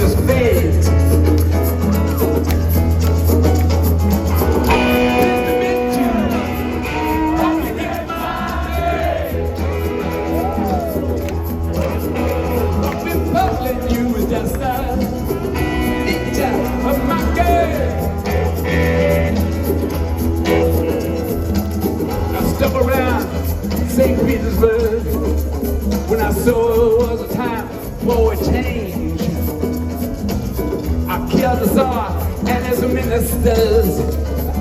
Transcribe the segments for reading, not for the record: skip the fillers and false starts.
his face. Just a picture of my girl. I stuck around St. Petersburg when I saw it was a time for a change. I killed the Tsar and his ministers,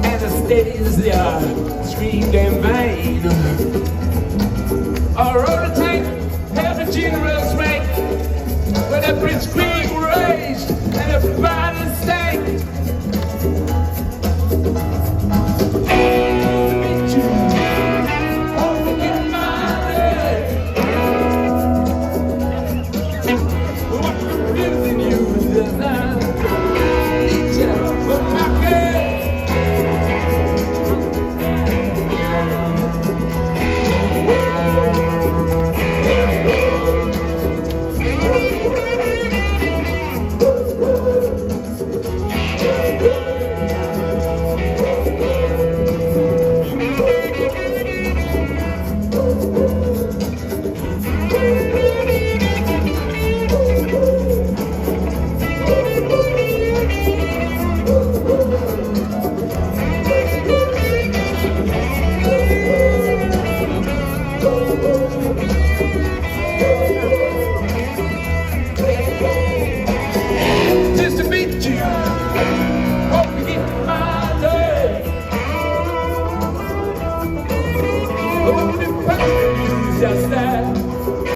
Anastasia screamed in vain. I rode a tank, held a general's rank, when the blitzkrieg raged and everybody stank. To meet you, hope to get my name. What's confusing you is that I need you for my girl. Just to meet you, hope you get my love. Hope you find you just that.